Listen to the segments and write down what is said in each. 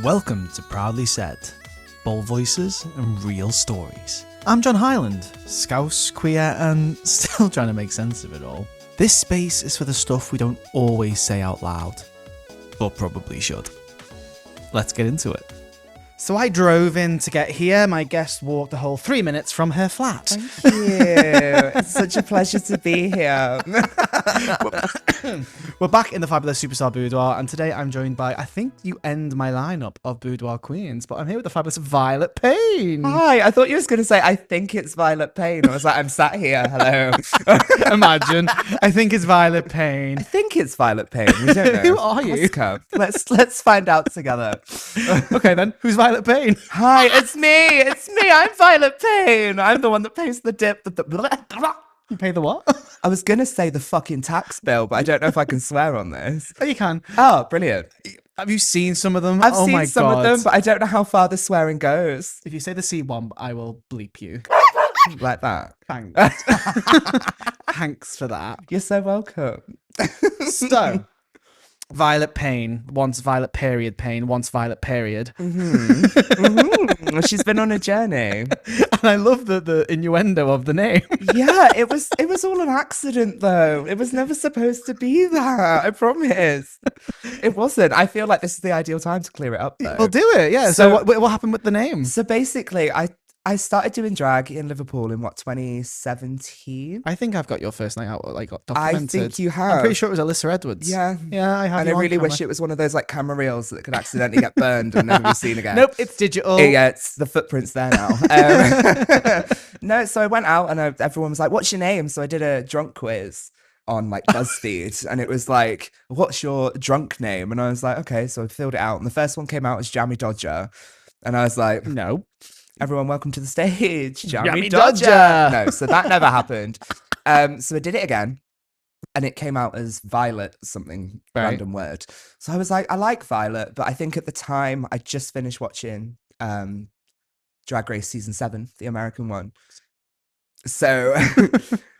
Welcome to Proudly Said, bold voices and real stories. I'm John Hyland, Scouse, queer, and still trying to make sense of it all. This space is for the stuff we don't always say out loud, but probably should. Let's get into it. So I drove in to get here. My guest walked the whole 3 minutes from her flat. Thank you. It's such a pleasure to be here. We're back in the fabulous Superstar Boudoir, and today I'm joined by, I think you end my lineup of boudoir queens, but I'm here with the fabulous Violet Payne. Hi, I thought you was going to say, I think it's Violet Payne. I was like, I'm sat here. Hello. Imagine. I think it's Violet Payne. I think it's Violet Payne. We don't know. Who are you? Let's find out together. Okay then, who's Violet Payne? Hi, it's me. It's me. I'm Violet Payne. I'm the one that pays the dip. You pay the what? I was going to say the fucking tax bill, but I don't know if I can swear on this. Oh, you can. Oh, brilliant. Have you seen some of them? I've Oh my seen some God. of them, but I don't know how far the swearing goes. If you say the C one, I will bleep you. Like that. Thanks. Thanks for that. You're so welcome. So, Violet Payne, once Violet period Payne, once Violet period. She's been on a journey. And I love the innuendo of the name. Yeah, it was all an accident though. It was never supposed to be that. I promise. It wasn't. I feel like this is the ideal time to clear it up though. We'll do it, yeah. So what happened with the name? So basically, I started doing drag in Liverpool in 2017? I think I've got your first night out, like, got I documented. think you have. I'm pretty sure it was Alyssa Edwards. Yeah. Yeah, I have. And I really wish it was one of those like camera reels that could accidentally get burned and never be seen again. Nope, it's digital. Yeah, it's the footprints there now. No, so I went out and everyone was like, "What's your name?" So I did a drunk quiz on like BuzzFeed, and it was like, "What's your drunk name?" And I was like, "Okay," so I filled it out, and the first one came out as Jammy Dodger, and I was like, No. "Everyone, welcome to the stage, Jammy Dodger." Dodger." No, so that never happened. So I did it again, and it came out as Violet, something random word. So I was like, I like Violet, but I think at the time I just finished watching Drag Race season 7, the American one. So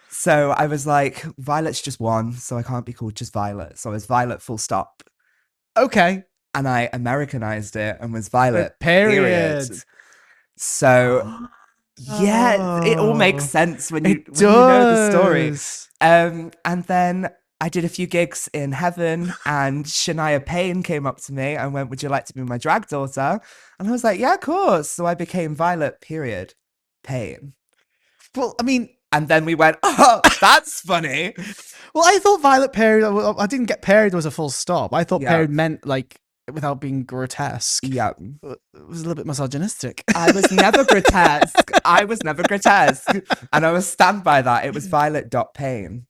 so I was like, Violet's just one, so I can't be called just Violet. So I was Violet full stop. Okay. And I Americanized it and was Violet Period. So yeah, it all makes sense when you It know the story. does. And then I did a few gigs in Heaven, and Shania Payne came up to me and went, "Would you like to be my drag daughter?" And I was like, "Yeah, of course." So I became Violet period Payne. Well, I mean, And then we went, "Oh, that's funny." well, I thought Violet period. I didn't get period was a full stop. I thought Yeah. period meant like without being grotesque. Yeah. It was a little bit misogynistic. I was never grotesque. I was never grotesque. And I was stand by that. It was Violet.Payne.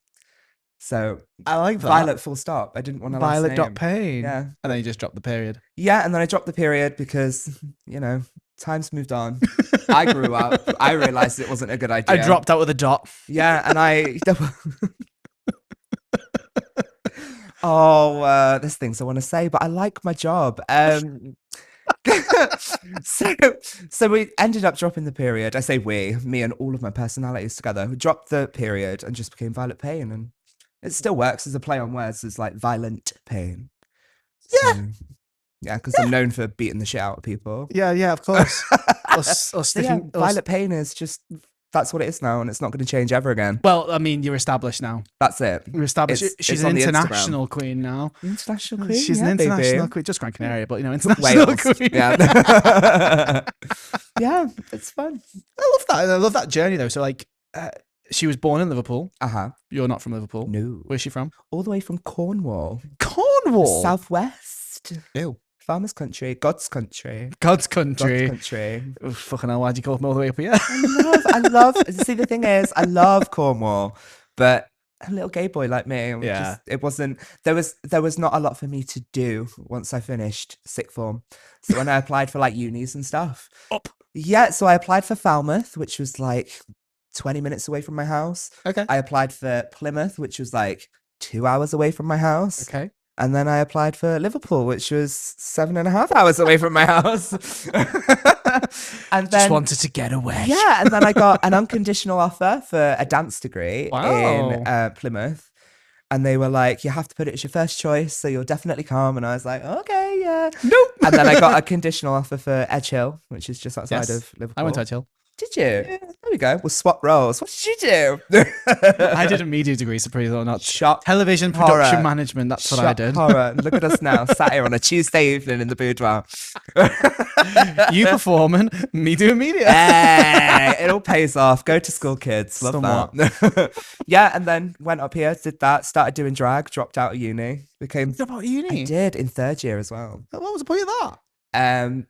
So I like that. Violet full stop. I didn't want to last name. Violet.Payne. Yeah. And then you just dropped the period. Yeah, and then I dropped the period because, you know, time's moved on. I grew up. I realized it wasn't a good idea. I dropped out with a dot. Yeah, and I... there's things I want to say, but I like my job. So we ended up dropping the period. I say we, me and all of my personalities together. We dropped the period and just became Violet Payne, and it still works as a play on words. It's like violent pain. Yeah. So, yeah, because I'm known for beating the shit out of people. Yeah, of course. or So sticking. yeah, Violet Payne is just, that's what it is now, and it's not going to change ever again. Well, I mean, you're established now. That's it. You're established. It's She's on an the international queen now. International queen? She's Yeah, an international baby. queen. Just Gran Canaria, but you know, international Wales. queen. Yeah. Yeah, it's fun. I love that. I love that journey though. So like, she was born in Liverpool. Uh-huh. You're not from Liverpool. No. Where's she from? All the way from Cornwall. Cornwall. Southwest. Ew. Farmers' country. God's country. God's country. God's country. Oh, fucking hell, why'd you call from all the way up here? I love, see, the thing is, I love Cornwall, but a little gay boy like me, Yeah. it wasn't, there was not a lot for me to do once I finished sixth form. So when I applied for like unis and stuff. Yeah, so I applied for Falmouth, which was like 20 minutes away from my house. Okay. I applied for Plymouth, which was like 2 hours away from my house. Okay. And then I applied for Liverpool, which was 7.5 hours away from my house. And then, Just wanted to get away. yeah, and then I got an unconditional offer for a dance degree in Plymouth. And they were like, you have to put it as your first choice, so you'll definitely come. And I was like, okay, yeah. Nope. And then I got a conditional offer for Edge Hill, which is just outside Yes. of Liverpool. I went to Edge Hill. Did you? Yeah. There we go. We'll swap roles. What did you do? I did a media degree, so pretty or not. Shock Television horror. production management. That's what I did. Horror. Look at us now, sat here on a Tuesday evening in the boudoir. You performing, me doing media. Hey, it all pays off. Go to school, kids. Love Somewhat. that. Yeah, and then went up here, did that, started doing drag, dropped out of uni, became. What about uni? I did in third year as well. What was the point of that?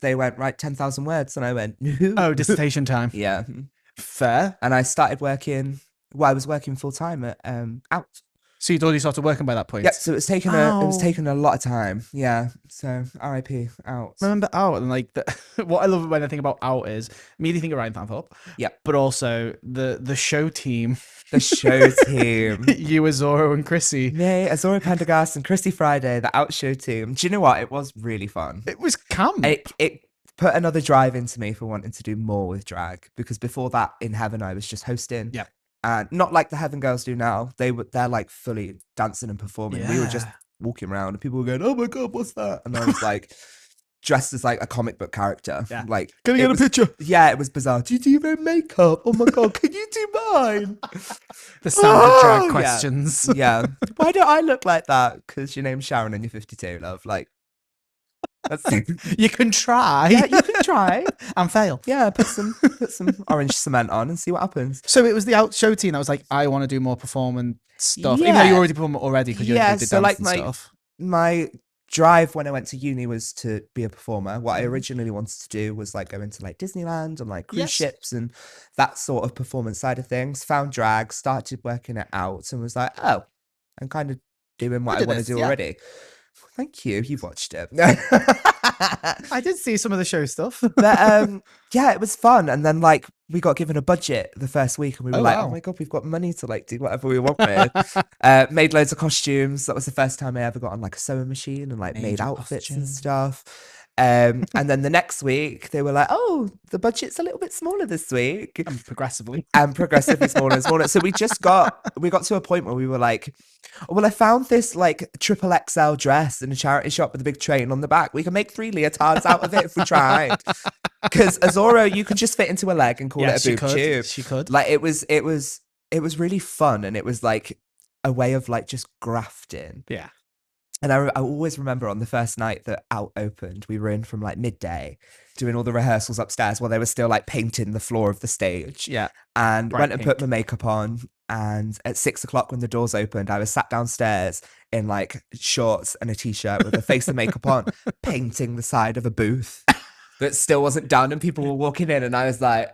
They went, write 10,000 words, and I went, no. Oh, dissertation time. Yeah. Fair. And I started working. Well, I was working full time at Out. So you'd already started working by that point. Yep. So it was taking a lot of time. Yeah. So R.I.P. Out. Remember Out, and like what I love when I think about Out is immediately think of Ryan Fanthorpe. Yeah. But also the show team. The show team. You, Azoro, and Chrissy. Yeah, Azora Pendergast and Christy Friday, the Out show team. Do you know what? It was really fun. It was camp. It put another drive into me for wanting to do more with drag, because before that in Heaven I was just hosting. Yeah. And not like the Heaven girls do now. They're like fully dancing and performing. We were just walking around and people were going, "Oh my god, what's that?" And I was like dressed as like a comic book character. Yeah. Like, Can I get a picture? Yeah, it was bizarre. Do you do your own makeup? Oh my god, can you do mine? The standard drag Yeah. questions. Yeah. Why don't I look like that? Because your name's Sharon and you're 52, love. Like, that's You can try. yeah, you can try. And fail. Yeah, put some orange cement on and see what happens. So it was the Out show team that was like, I want to do more performance stuff. Even though Yeah. you already performed already because you did so dance like and my stuff. my drive when I went to uni was to be a performer. What I Mm-hmm. originally wanted to do was like go into like Disneyland and like cruise Yes. ships and that sort of performance side of things. Found drag, started working it out, and was like, oh, I'm kind of doing what I did want to this, do yeah. already. Thank you. You've watched it. I did see some of the show stuff. But yeah, it was fun. And then like we got given a budget the first week, and we were like, wow. oh my god, we've got money to like do whatever we want with. Made loads of costumes. That was the first time I ever got on like a sewing machine and like made outfits and stuff. And then the next week they were like, oh, the budget's a little bit smaller this week. And progressively. And progressively smaller and smaller. So we got to a point where we were like, oh, well, I found this like triple XL dress in a charity shop with a big train on the back. We can make 3 leotards out of it if we tried. Because Azoro, you could just fit into a leg and call it a boob tube. She could. Like it was really fun, and it was like a way of like just grafting. Yeah. And I always remember on the first night that Out opened, we were in from like midday doing all the rehearsals upstairs while they were still like painting the floor of the stage. Yeah. And Bright went and put pink. my makeup on. And at 6 o'clock when the doors opened, I was sat downstairs in like shorts and a t-shirt with a face of makeup on, painting the side of a booth that still wasn't done. And people were walking in, and I was like,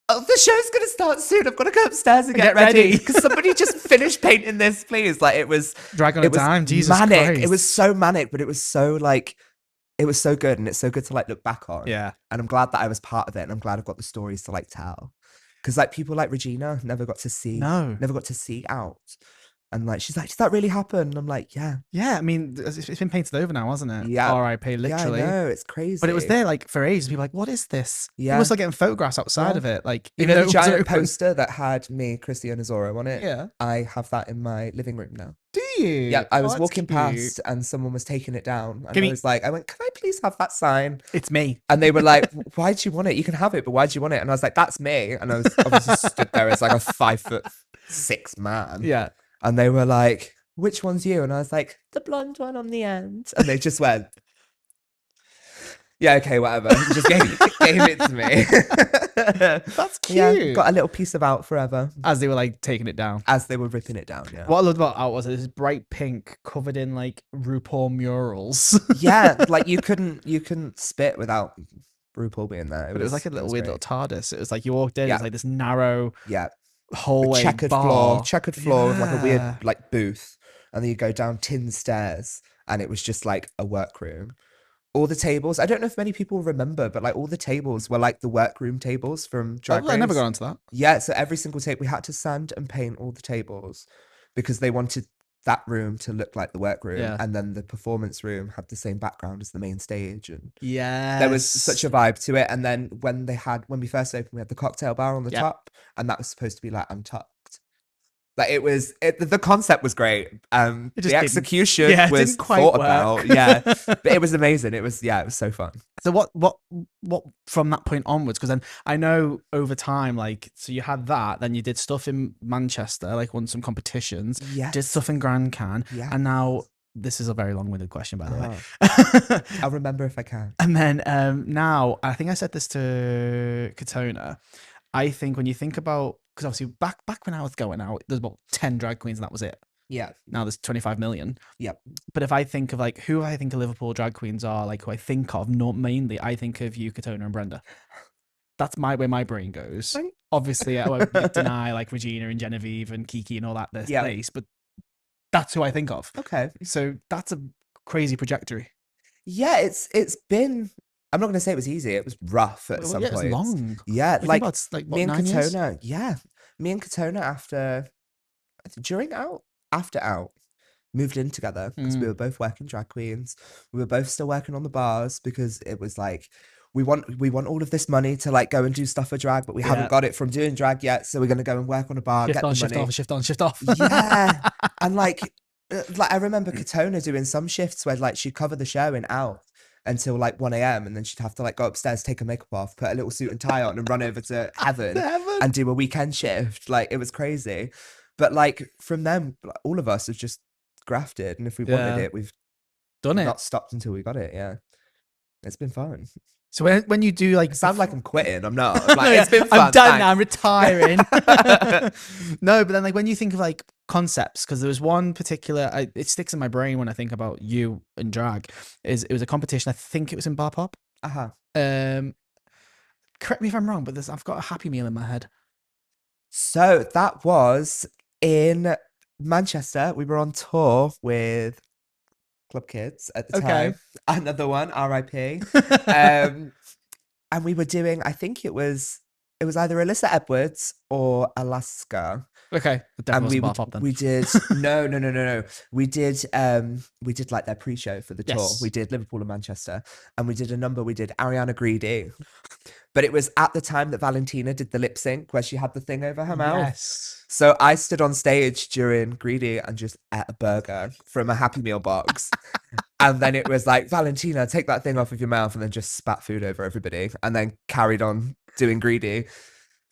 oh, the show's going to start soon. I've got to go upstairs and get ready. Because somebody just finished painting this, please. Like it was Drag on a dime, Jesus manic. Christ. It was so manic, but it was so like, it was so good. And it's so good to like look back on. Yeah. And I'm glad that I was part of it. And I'm glad I've got the stories to like tell. Because like people like Regina never got to see Out. And like, she's like, did that really happen? And I'm like, yeah. Yeah, I mean, it's been painted over now, hasn't it? Yeah. R.I.P. Literally. Yeah, I know, it's crazy. But it was there like for ages. People were like, what is this? Yeah. People were still getting photographs outside Yeah. of it. Like, You even know though the it was giant open. poster that had me, Christy, and Azora on it? Yeah. I have that in my living room now. Do you? Yeah, I was that's walking cute. past and someone was taking it down. And Give I me- was like, I went, can I please have that sign? It's me. And they were like, why do you want it? You can have it, but why do you want it? And I was like, that's me. And I was obviously stood there as like a 5'6" man. Yeah. And they were like, which one's you? And I was like, the blonde one on the end. And they just went, yeah, okay, whatever. And just gave it to me. That's cute. Yeah, got a little piece of Out forever As they were like taking it down. as they were ripping it down. Yeah. What I loved about Out was this bright pink covered in like RuPaul murals. Yeah, like you couldn't spit without RuPaul being there. But it was like a little weird great. little TARDIS. It was like you walked in, Yeah. it was like this narrow Yeah. hallway checkered bar. floor with like a Yeah. weird like booth, and then you go down tin stairs, and it was just like a workroom. All the tables, I don't know if many people remember, but like all the tables were like the workroom tables from Drag I never Race. got onto that. Yeah, so every single table we had to sand and paint all the tables because they wanted that room to look like the workroom, Yeah. and then the performance room had the same background as the main stage, and Yeah. there was such a vibe to it. And then when we first opened, we had the cocktail bar on the Yep. top, and that was supposed to be like Untucked. Like the concept was great. The execution was didn't quite thought work. about. Yeah, but it was amazing. It was so fun. So what from that point onwards? Because then I know over time, like, so you had that, then you did stuff in Manchester, like won some competitions, Yes. did stuff in Gran Can, Yes. and now this is a very long-winded question, by the way. I'll remember if I can. And then now, I think I said this to Katona. I think when you think about, because obviously back when I was going out, there's about 10 drag queens and that was it. Yeah. Now there's 25 million. Yep. But if I think of like who I think of Liverpool drag queens are, like who I think of, not mainly, I think of you, Katona, and Brenda. That's where my brain goes. Obviously, I won't deny like Regina and Genevieve and Kiki and all that place, but that's who I think of. Okay. So that's a crazy trajectory. Yeah, it's been. I'm not going to say it was easy. It was rough at some point. It was long. Yeah, like what, me and 9 years? Katona. Yeah, me and Katona after out moved in together because we were both working drag queens. We were both still working on the bars because it was like we want all of this money to like go and do stuff for drag, but we haven't got it from doing drag yet. So we're going to go and work on a bar, Shift get on, the shift money. off, shift on, shift off. Yeah, and like I remember Katona doing some shifts where like she'd cover the show in out until like 1 a.m. and then she'd have to like go upstairs, take her makeup off, put a little suit and tie on and run over to Heaven and do a weekend shift. Like it was crazy. But like from them, all of us have just grafted, and if we wanted it, we've done it. Not stopped until we got it. Yeah, it's been fun. So when you do like, it sounds like I'm quitting. I'm not. Like, it's been fun. I'm done now. I'm retiring. No, but then like when you think of like concepts, because there was one particular, it sticks in my brain when I think about you and drag. It was a competition. I think it was in Bar Pop. Correct me if I'm wrong, but I've got a Happy Meal in my head. So that was in Manchester. We were on tour with Club Kids at the time. Another one, R.I.P. And we were doing, I think it was either Alyssa Edwards or Alaska. Okay. And we did no. We did like their pre-show for the tour. We did Liverpool and Manchester, and we did a number. We did Ariana Greedy, but it was at the time that Valentina did the lip sync where she had the thing over her mouth. Yes. So I stood on stage during Greedy and just ate a burger from a Happy Meal box. And then it was like, Valentina, take that thing off of your mouth, and then just spat food over everybody, and then carried on doing Greedy.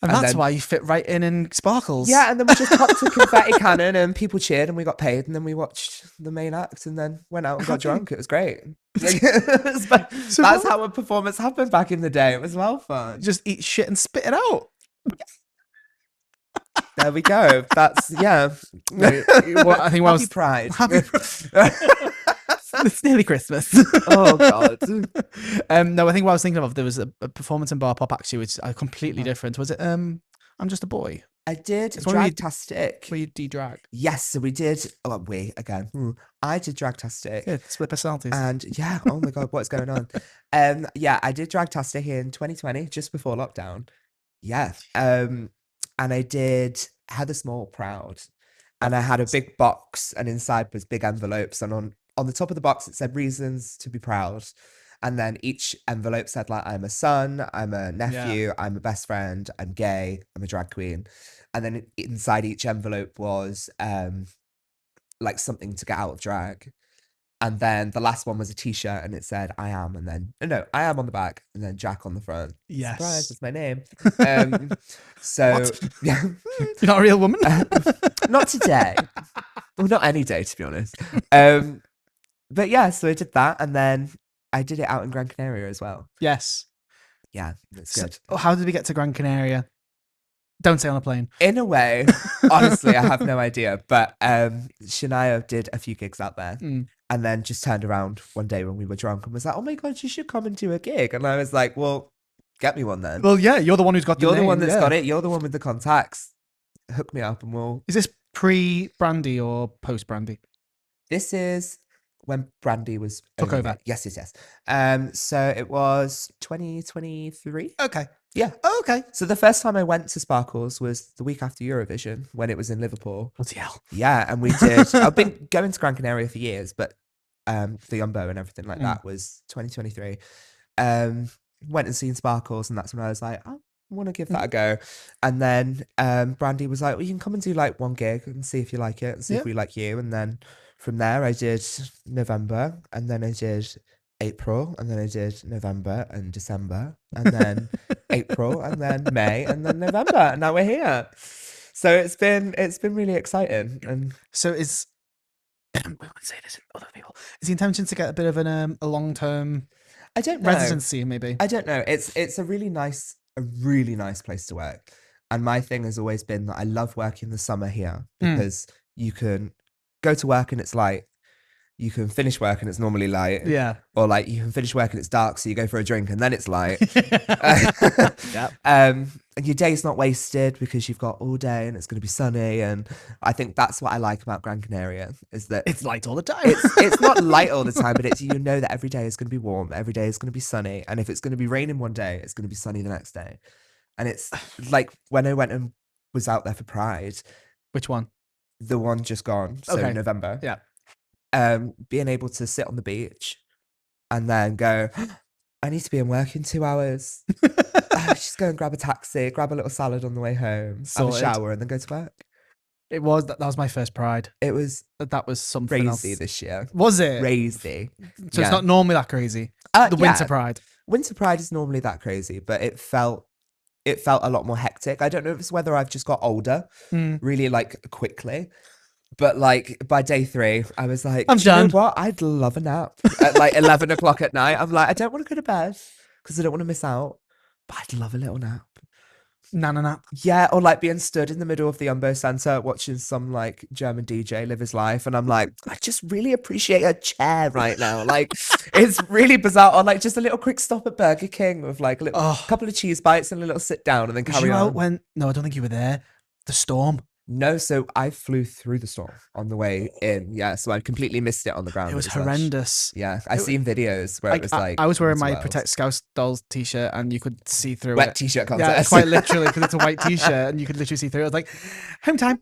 And that's why you fit right in Sparkles. Yeah, and then we just popped a confetti cannon and people cheered and we got paid, and then we watched the main act and then went out and got drunk. It was great. That's how a performance happened back in the day. It was well fun. Just eat shit and spit it out. There we go. That's, yeah. I think Happy Pride. It's nearly Christmas. Oh, God. No, I think what I was thinking of, there was a performance in Bar Pop actually, which is completely different. Was it I'm Just a Boy? I did Dragtastic. Where you de-drag. Yes, so we did. Oh, I did Dragtastic. Yeah, split personalities. And yeah, oh my God, what's going on? Yeah, I did Dragtastic in 2020, just before lockdown. Yeah. And I did Heather Small Proud. And I had a big box, and inside was big envelopes, and on the top of the box it said reasons to be proud. And then each envelope said like, I'm a son, I'm a nephew, I'm a best friend, I'm gay, I'm a drag queen. And then inside each envelope was like something to get out of drag. And then the last one was a t-shirt, and it said I am, and then I am on the back, and then Jack on the front. Yes. Surprise, that's my name. So yeah. You're not a real woman? Not today. Well, not any day, to be honest. But yeah, so I did that, and then I did it out in Gran Canaria as well. Yes. Yeah, it's good. So, how did we get to Gran Canaria? Don't say on a plane. In a way, honestly, I have no idea. But Shania did a few gigs out there, and then just turned around one day when we were drunk and was like, "Oh my God, you should come and do a gig." And I was like, "Well, get me one then." Well, yeah, you're the one who's got the name. You're the one that's got it. You're the one with the contacts. Hook me up and we'll... Is this pre-Brandy or post-Brandy? This is when Brandy was... Took over. Yes. So it was 2023. Okay. Yeah. Oh, okay. So the first time I went to Sparkles was the week after Eurovision, when it was in Liverpool. Bloody hell. Yeah, and we did... I've been going to Gran Canaria for years, but the Yumbo and everything like that was 2023. Went and seen Sparkles, and that's when I was like, oh, want to give that a go. And then Brandy was like, well, you can come and do like one gig and see if you like it and see if we like you. And then from there I did November, and then I did April, and then I did November and December, and then April, and then May, and then November, and now we're here. So it's been really exciting. And so is we won't say this to other people. Is the intention to get a bit of a long-term I don't know. residency, maybe? I don't know. It's a really nice place to work. And my thing has always been that I love working the summer here because you can go to work and it's light. You can finish work and it's normally light. Yeah. Or like you can finish work and it's dark, so you go for a drink and then it's light. Yeah. And your day's not wasted because you've got all day and it's going to be sunny. And I think that's what I like about Gran Canaria, is that It's light all the time. it's not light all the time, but it's, you know, that every day is going to be warm, every day is going to be sunny, and if it's going to be raining one day, it's going to be sunny the next day. And it's like when I went and was out there for Pride. Which one? The one just gone, so Okay. November. Yeah. Being able to sit on the beach and then go, I need to be in work in 2 hours. Just go and grab a taxi, grab a little salad on the way home, Sorted. have a shower, and then go to work. It was that was my first Pride. It was That was something crazy else. this year. Was it? Crazy. So it's not normally that crazy. The Winter Pride. Winter Pride is normally that crazy, but it felt a lot more hectic. I don't know if it's whether I've just got older really like quickly. But like by day 3, I was like, I'm done. You know what? I'd love a nap at like 11 o'clock at night. I'm like, I don't want to go to bed because I don't want to miss out, but I'd love a little nap. Nana nap. Yeah, or like being stood in the middle of the Umbo Centre watching some like German DJ live his life, and I'm like, I just really appreciate a chair right now. Like, it's really bizarre. Or like just a little quick stop at Burger King with like a little couple of cheese bites and a little sit down, and then Was carry you on. out when? No, I don't think you were there. The storm. No, so I flew through the storm on the way in. Yeah, so I completely missed it on the ground. It was as such. horrendous. Yeah, I seen videos where it was like I was wearing my wild. Protect Scouse Dolls t-shirt, and you could see through Wet it. t-shirt Yeah, contest. quite literally, because it's a white t-shirt, and you could literally see through it. I was like, home time.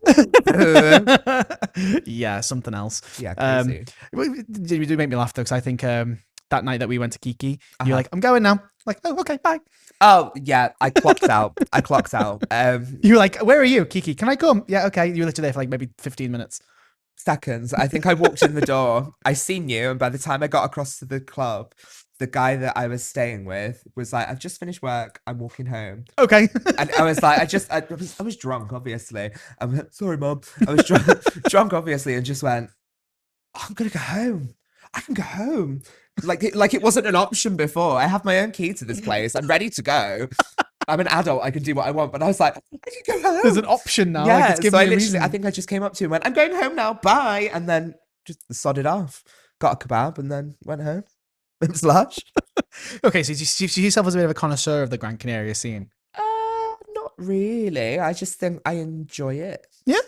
Yeah, something else. Yeah, crazy. You do make me laugh though, because I think that night that we went to Kiki, you're like, I'm going now. I'm like, oh, okay, bye. Oh yeah, I clocked out. You were like, where are you, Kiki? Can I come? Yeah, okay. You were literally there for like maybe 15 minutes. Seconds. I think I walked in the door. I seen you, and by the time I got across to the club, the guy that I was staying with was like, I've just finished work. I'm walking home. Okay. And I was like, I was drunk, obviously. I'm like, sorry, Mum. I was drunk, obviously, and just went, oh, I'm gonna go home. I can go home. Like it wasn't an option before. I have my own key to this place. I'm ready to go. I'm an adult. I can do what I want. But I was like, I can go home. There's an option now. Yeah. Like, it's giving So you a reason. I think I just came up to him and went, I'm going home now. Bye. And then just sodded off. Got a kebab and then went home. It was lush. Okay, so you see yourself as a bit of a connoisseur of the Gran Canaria scene. Not really. I just think I enjoy it. Yeah.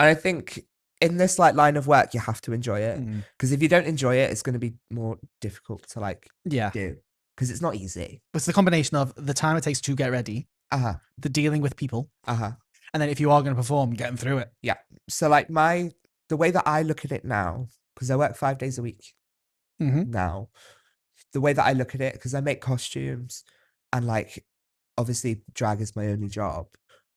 And I think in this like line of work, you have to enjoy it. Because if you don't enjoy it, it's going to be more difficult to like do. Because it's not easy. It's the combination of the time it takes to get ready, the dealing with people, and then if you are going to perform, getting through it. Yeah. So like the way that I look at it now, because I work 5 days a week now, the way that I look at it, because I make costumes and like obviously drag is my only job.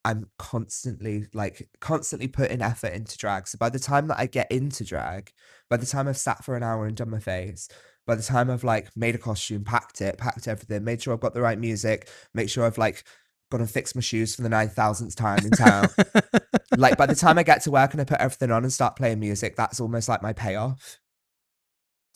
I'm constantly putting effort into drag. So by the time that I get into drag, by the time I've sat for an hour and done my face, by the time I've like made a costume, packed everything, made sure I've got the right music, make sure I've like gone and fixed my shoes for the 9,000th time in town. Like by the time I get to work and I put everything on and start playing music, that's almost like my payoff.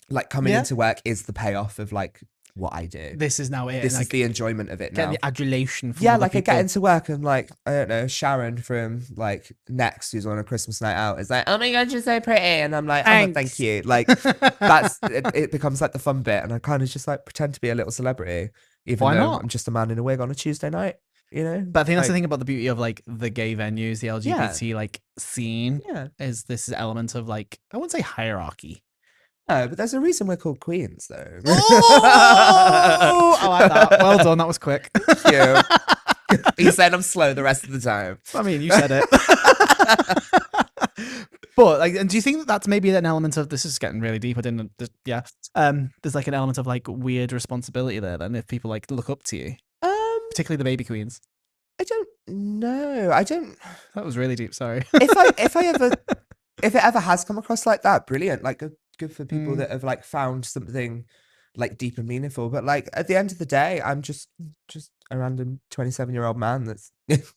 Like coming into work is the payoff of like what I do. This is now it. This like, is the enjoyment of it now. Getting the adulation from yeah, other like people. I get into work and like, I don't know, Sharon from like Next, who's on a Christmas night out, is like, oh my God, you're so pretty. And I'm like, oh, thank you. Like that's, it becomes like the fun bit. And I kind of just like pretend to be a little celebrity, even Why though not? I'm just a man in a wig on a Tuesday night, you know? But I think that's like, the thing about the beauty of like the gay venues, the LGBT like scene, is this element of like, I wouldn't say hierarchy. No, but there's a reason we're called queens, though. Oh, I like that. Well done. That was quick. Thank you. You said I'm slow the rest of the time. I mean, you said it. But like, and do you think that that's maybe an element of, this is getting really deep? I didn't. There's like an element of like weird responsibility there. Then if people like look up to you, particularly the baby queens. I don't know. I don't. That was really deep. Sorry. If it ever has come across like that, brilliant. Like, good for people Mm. that have like found something like deep and meaningful. But like at the end of the day, I'm just a random 27-year-old man that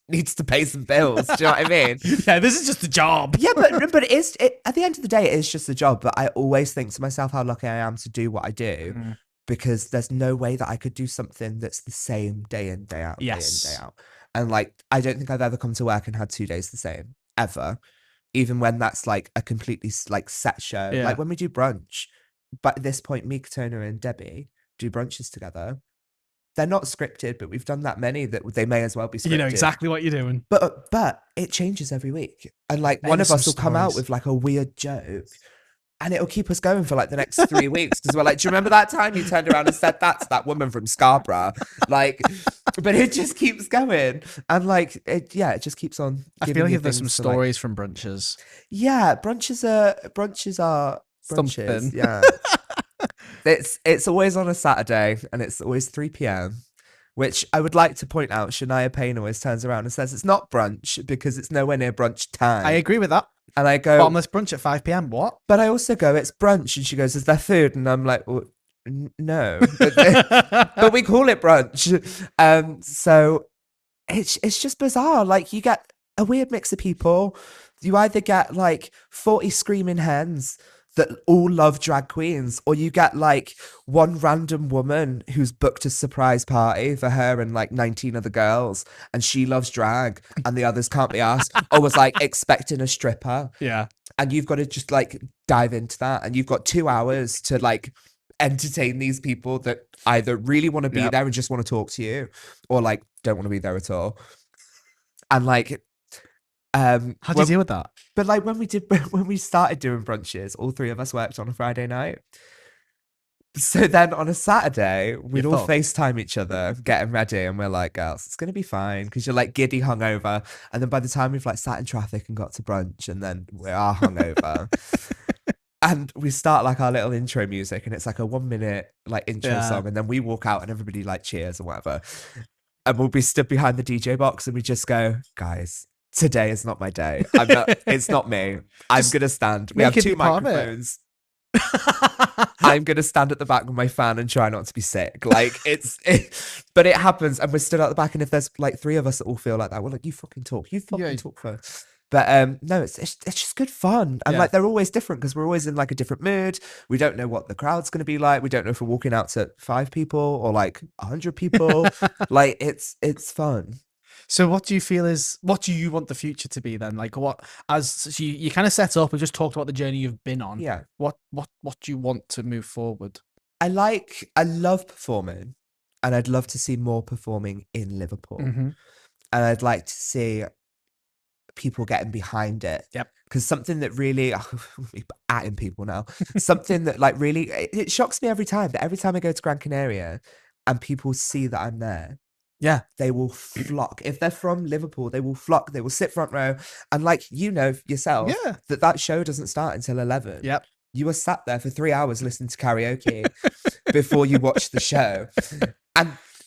needs to pay some bills. Do you know what I mean? Yeah, this is just a job. Yeah, but at the end of the day, it is just a job. But I always think to myself how lucky I am to do what I do, Mm. because there's no way that I could do something that's the same day in, day out, day in, Yes. day out. And like, I don't think I've ever come to work and had 2 days the same, ever. Even when that's like a completely like set show. Yeah. Like when we do brunch, but at this point, me, Katona, and Debbie do brunches together. They're not scripted, but we've done that many that they may as well be scripted. You know exactly what you're doing. But it changes every week. And like one of us will come out with like a weird joke, and it'll keep us going for like the next 3 weeks, because we're like, do you remember that time you turned around and said that to that woman from Scarborough? Like, but it just keeps going. And like, it just keeps on. I feel like if there's some stories from brunches. Yeah, brunches are brunches. Something. Yeah. It's always on a Saturday, and it's always 3 p.m. Which I would like to point out, Shania Payne always turns around and says it's not brunch because it's nowhere near brunch time. I agree with that. And I go, bottomless brunch at 5 p.m. What? But I also go, it's brunch, and she goes, is there food? And I'm like, well, no, but we call it brunch. So it's just bizarre. Like, you get a weird mix of people. You either get like 40 screaming hens that all love drag queens, or you get like one random woman who's booked a surprise party for her and like 19 other girls, and she loves drag and the others can't be asked, or was like expecting a stripper. Yeah. And you've got to just like dive into that, and you've got 2 hours to like entertain these people that either really want to be there and just want to talk to you, or like don't want to be there at all. And like, how do you deal with that? But like when we started doing brunches, all 3 of us worked on a Friday night. So then on a Saturday, we'd all FaceTime each other getting ready, and we're like, girls, it's gonna be fine, because you're like giddy hungover. And then by the time we've like sat in traffic and got to brunch, and then we are hungover. And we start like our little intro music, and it's like a 1 minute like intro song, and then we walk out and everybody like cheers or whatever. And we'll be stood behind the DJ box, and we just go, guys, today is not my day. It's not me. I'm gonna stand. We have 2 microphones. I'm gonna stand at the back with my fan and try not to be sick. Like, but it happens, and we're stood at the back, and if there's like 3 of us that all feel like that, we're like, you fucking talk talk first. But no, it's just good fun. And like, they're always different, because we're always in like a different mood. We don't know what the crowd's going to be like. We don't know if we're walking out to 5 people or like 100 people. Like, it's fun. So what do you want the future to be then? Like, so you kind of set up and just talked about the journey you've been on. Yeah. What do you want to move forward? I love performing, and I'd love to see more performing in Liverpool. Mm-hmm. And I'd like to see people getting behind it. Yep. Because something that really, atting people now, something that like really, it shocks me every time I go to Gran Canaria and people see that I'm there. Yeah. They will flock. If they're from Liverpool, they will flock. They will sit front row. And like, you know yourself, that show doesn't start until 11. Yep. You were sat there for 3 hours listening to karaoke before you watch the show.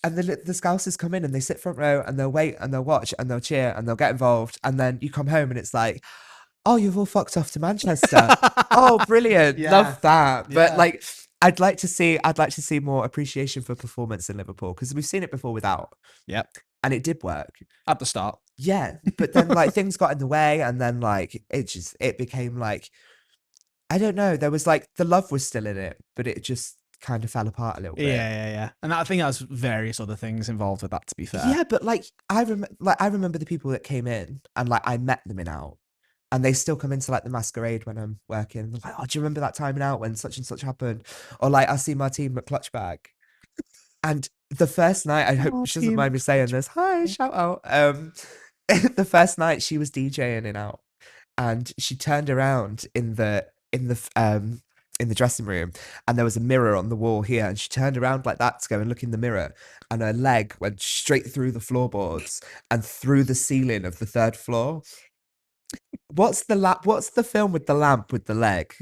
And the Scousers come in and they sit front row, and they'll wait and they'll watch and they'll cheer and they'll get involved. And then you come home and it's like, oh, you've all fucked off to Manchester. Oh, brilliant. Yeah. Love that. Yeah. But like, I'd like to see more appreciation for performance in Liverpool, because we've seen it before without. Yep. And it did work. At the start. Yeah. But then like things got in the way, and then like it became like, I don't know. There was like, the love was still in it, but it just kind of fell apart a little bit. Yeah. And I think there's various other things involved with that, to be fair. Yeah, but like I remember the people that came in, and like I met them in Out, and they still come into like the Masquerade when I'm working. They're like, oh, do you remember that time in Out when such and such happened? Or like, I see Martine McClutchbag. And the first night, I hope she doesn't mind me saying this. Hi, shout out. The first night she was DJing in Out, and she turned around in the dressing room, and there was a mirror on the wall here, and she turned around like that to go and look in the mirror, and her leg went straight through the floorboards and through the ceiling of the 3rd floor. What's the film with the lamp with the leg?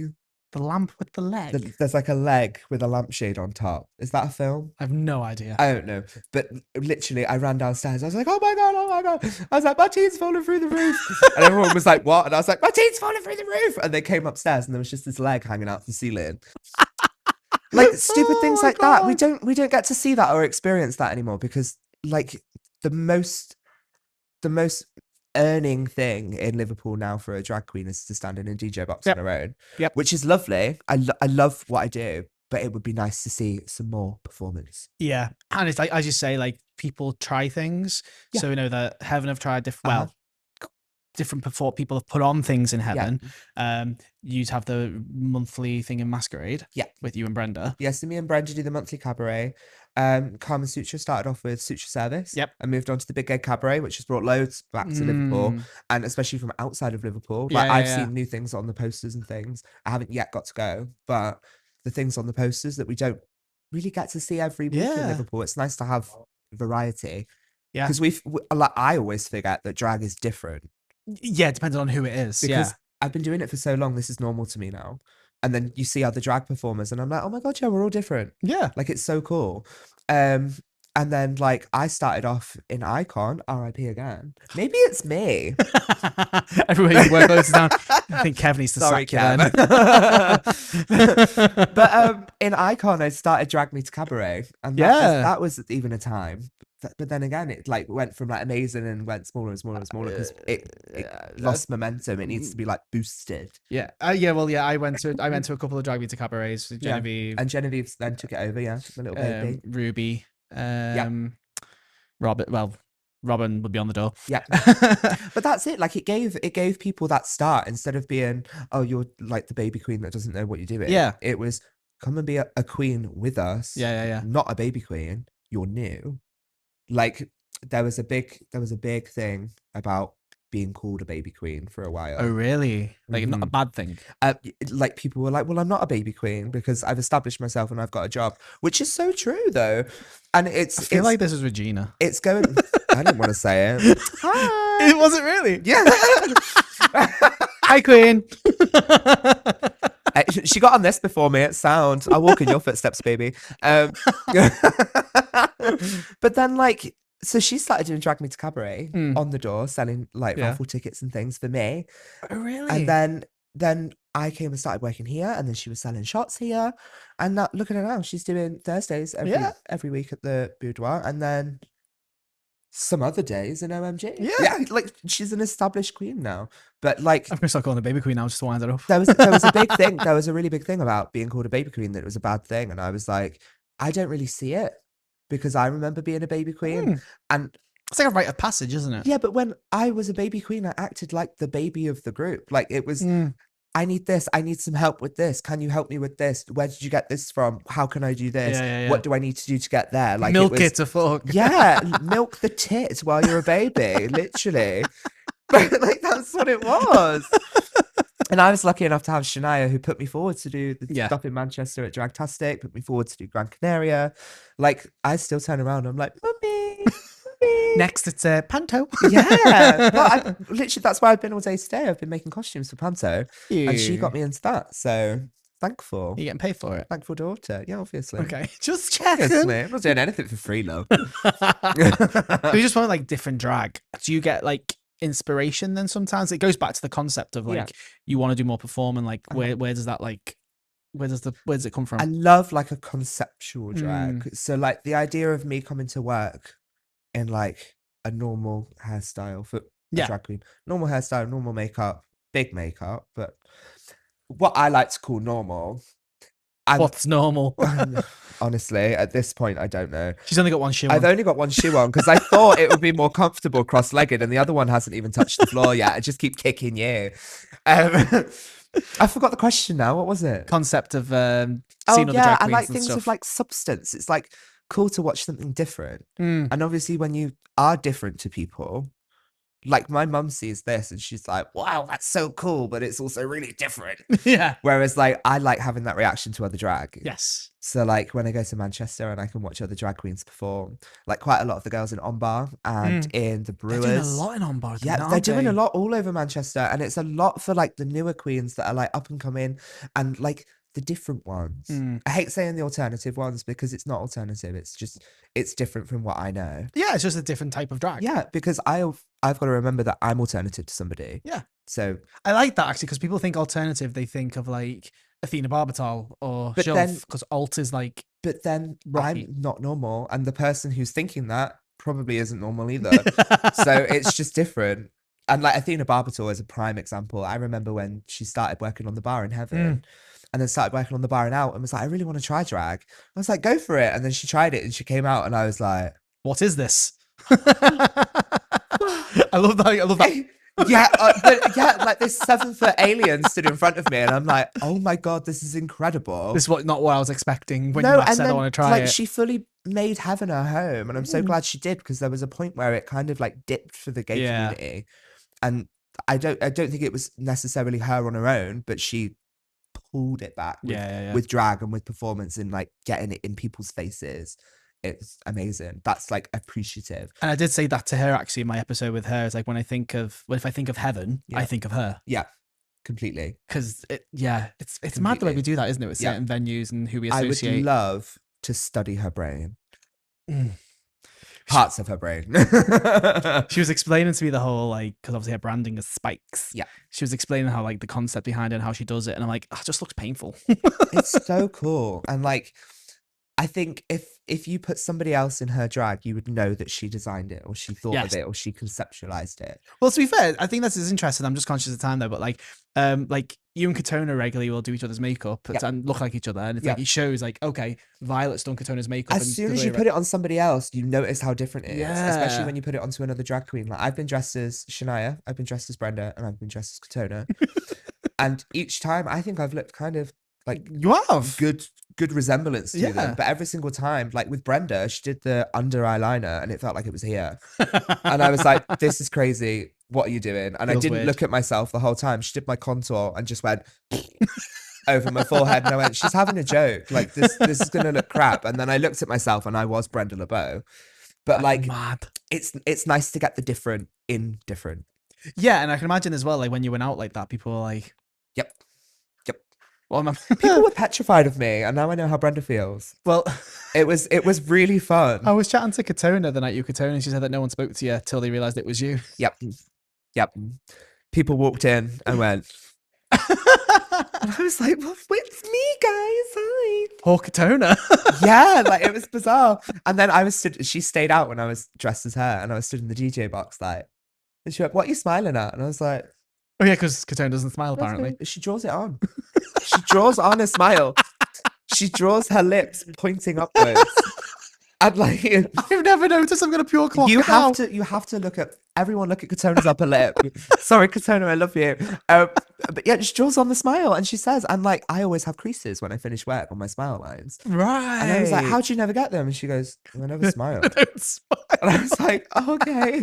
The lamp with the leg. There's like a leg with a lampshade on top. Is that a film? I have no idea. I don't know. But literally, I ran downstairs. I was like, oh my God, oh my God. I was like, my teeth's falling through the roof. And everyone was like, what? And I was like, my teeth's falling through the roof. And they came upstairs and there was just this leg hanging out the ceiling. Like stupid things like that. We don't get to see that or experience that anymore because like the most earning thing in Liverpool now for a drag queen is to stand in a DJ box on her own. Yep. Which is lovely. I love what I do, but it would be nice to see some more performance. Yeah. And it's like, as you say, like people try things. Yeah. So we know that Heaven have tried different people have put on things in Heaven. You'd have the monthly thing in Masquerade. Yeah. With you and Brenda. Yeah, so me and Brenda do the monthly cabaret. Kama Sutra started off with Sutra Service. Yep. And moved on to the Big Egg Cabaret, which has brought loads back to Liverpool. And especially from outside of Liverpool. Like I've seen new things on the posters and things. I haven't yet got to go, but the things on the posters that we don't really get to see every week in Liverpool. It's nice to have variety. Yeah. Because I always forget that drag is different. Yeah, depending on who it is. Because I've been doing it for so long, this is normal to me now. And then you see other drag performers and I'm like, oh my God, yeah, we're all different. Yeah. Like, it's so cool. And then, like, I started off in Icon, RIP again. Maybe it's me. Everywhere you work closes down. I think Kev needs to sack you then. But in Icon, I started Drag Me to Cabaret. And that was even a time. But then again, it like went from like amazing and went smaller and smaller and smaller because it lost momentum. It needs to be like boosted. Yeah. I went to a couple of Drag Me to Cabarets with Genevieve. And Genevieve then took it over, the little baby. Ruby. Robin would be on the door. Yeah. But that's it. Like it gave people that start instead of being, oh, you're like the baby queen that doesn't know what you're doing. Yeah. It was come and be a queen with us. Yeah. Not a baby queen. You're new. Like there was a big thing about being called a baby queen for a while. Oh, really? Like not a bad thing? Like people were like, well, I'm not a baby queen because I've established myself and I've got a job, which is so true though. And I feel like this is Regina. It's going, I didn't want to say it. Hi. It wasn't really? Yeah. Hi, queen. She got on this before me at Sound. I'll walk in your footsteps, baby. But then like, so she started doing Drag Me to Cabaret on the door, selling like raffle tickets and things for me. Oh, really? And then I came and started working here, and then she was selling shots here. And now, look at her now. She's doing Thursdays every week at the Boudoir, and then some other days in OMG. Yeah, like she's an established queen now. But like, I'm gonna start calling her baby queen now just to wind it up. There was a big thing. There was a really big thing about being called a baby queen, that it was a bad thing, and I was like, I don't really see it. Because I remember being a baby queen. And it's like a rite of passage, isn't it? Yeah, but when I was a baby queen, I acted like the baby of the group. Like it was, I need this. I need some help with this. Can you help me with this? Where did you get this from? How can I do this? What do I need to do to get there? Like milk it to fuck. Yeah, milk the tits while you're a baby, literally. Like that's what it was. And I was lucky enough to have Shania, who put me forward to do the stuff in Manchester at Dragtastic, put me forward to do Gran Canaria. Like, I still turn around, I'm like, Mummy. Next, it's Panto. Yeah. But literally, that's why I've been all day today. I've been making costumes for Panto. And she got me into that. So, thankful. You're getting paid for it? Thankful daughter. Yeah, obviously. Okay. Just checking. I'm not doing anything for free, love. You just want like different drag. Do you get like inspiration then sometimes? It goes back to the concept of like you want to do more performing, like where does that like where does it come from? I love like a conceptual drag. So like the idea of me coming to work in like a normal hairstyle for a drag queen, normal hairstyle, normal makeup, big makeup, but what I like to call normal. What's normal? Honestly, at this point, I don't know. She's only got one shoe on. I've only got one shoe on because I thought it would be more comfortable cross-legged, and the other one hasn't even touched the floor yet. I just keep kicking you. I forgot the question now. What was it? Concept of seeing other drag queens I like and things stuff. of like substance. It's like cool to watch something different. And obviously when you are different to people, like my mum sees this and she's like, wow, that's so cool, but it's also really different. Yeah. Whereas like I like having that reaction to other drag. Yes. So like when I go to Manchester and I can watch other drag queens perform, like quite a lot of the girls in Ombar and in the Brewers. They're doing a lot in Ombar. Yeah, they're doing a lot all over Manchester, and it's a lot for like the newer queens that are like up and coming and like the different ones. I hate saying the alternative ones because it's not alternative. It's just, it's different from what I know. Yeah, it's just a different type of drag. Yeah, because I've got to remember that I'm alternative to somebody. Yeah. So I like that actually, because people think alternative, they think of like Athena Barbital or But then- Shelf, because alt is like, but then Rocky. I'm not normal, and the person who's thinking that probably isn't normal either. So it's just different. And like Athena Barbital is a prime example. I remember when she started working on the bar in Heaven and then started working on the bar in Out and was like, I really want to try drag. I was like, go for it. And then she tried it and she came out and I was like, what is this? I love that. I love that. yeah, like this 7-foot alien stood in front of me and I'm like, oh my God, this is incredible. This is not what I was expecting when you said I want to try like, it. she fully made Heaven her home, and I'm so glad she did, because there was a point where it kind of like dipped for the gay community, and I don't think it was necessarily her on her own, but she pulled it back with drag and with performance and like getting it in people's faces. It's amazing. That's like appreciative. And I did say that to her actually in my episode with her. It's like, if I think of Heaven, I think of her. Yeah, completely. Because it's mad the way we do that, isn't it? With certain venues and who we associate. I would love to study her brain. Parts of her brain. She was explaining to me the whole, like, because obviously her branding is spikes. Yeah. She was explaining how, like, the concept behind it and how she does it. And I'm like, it just looks painful. It's so cool. And like, I think if you put somebody else in her drag, you would know that she designed it or she thought of it or she conceptualized it. Well, to be fair, I think this is interesting. I'm just conscious of time though, but like you and Katona regularly will do each other's makeup and look like each other, and it's like it shows like, okay, Violet's done Katona's makeup. As soon as you put it on somebody else, you notice how different it is, especially when you put it onto another drag queen. Like I've been dressed as Shania, I've been dressed as Brenda, and I've been dressed as Katona, and each time I think I've looked kind of like you have good resemblance to them, but every single time, like with Brenda, she did the under eyeliner and it felt like it was here, and I was like, this is crazy, what are you doing? And I didn't look at myself the whole time. She did my contour and just went over my forehead, and I went, she's having a joke, like this is gonna look crap. And then I looked at myself and I was Brenda LeBeau, but like it's nice to get the different in different. Yeah, and I can imagine as well, like when you went out like that, people were like, yep. Well, people were petrified of me, and now I know how Brenda feels. Well, it was really fun. I was chatting to Katona the night you Katona, and she said that no one spoke to you till they realized it was you. Yep. People walked in and went, and I was like, well, it's me, guys. Hi. Poor Katona. Yeah, like it was bizarre. And then she stayed out when I was dressed as her, and I was stood in the DJ box, like, and she went, what are you smiling at? And I was like, oh yeah, because Katona doesn't smile apparently. She draws it on. She draws on a smile. She draws her lips pointing upwards. And like, I've never noticed. I'm gonna pure clock. You have to look at everyone. Look at Katona's upper lip. Sorry, Katona, I love you. But yeah, she draws on the smile, and she says, and like, I always have creases when I finish work on my smile lines. Right. And I was like, how do you never get them? And she goes, I never smile. And I was like, oh, okay,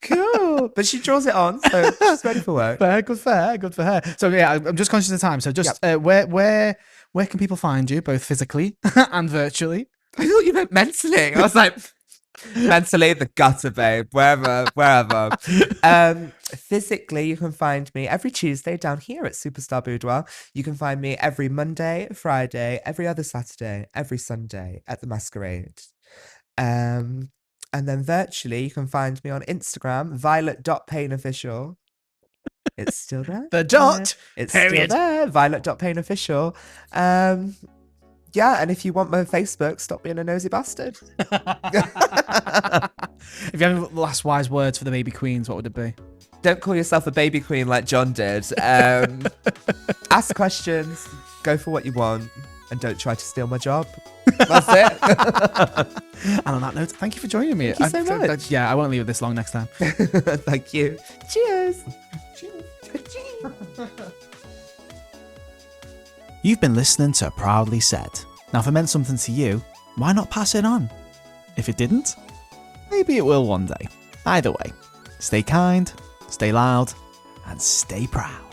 cool. But she draws it on, so she's ready for work. Fair, good for her. So yeah, I'm just conscious of time. So just where can people find you, both physically and virtually? I thought you meant mentally. I was like, mentally, the gutter, babe, wherever. Physically, you can find me every Tuesday down here at Superstar Boudoir. You can find me every Monday, Friday, every other Saturday, every Sunday at the Masquerade. And then virtually, you can find me on Instagram, violet.painofficial. It's still there. The dot. It's period. Still there. Violet.painofficial. Yeah, and if you want my Facebook, stop being a nosy bastard. If you have any last wise words for the baby queens, what would it be? Don't call yourself a baby queen like John did. Ask questions, go for what you want, and don't try to steal my job. That's it. And on that note, thank you for joining me. Thank you so much. Yeah, I won't leave it this long next time. Thank you. Cheers. You've been listening to Proudly Said. Now, if it meant something to you, why not pass it on? If it didn't, maybe it will one day. Either way, Stay kind, stay loud, and stay proud.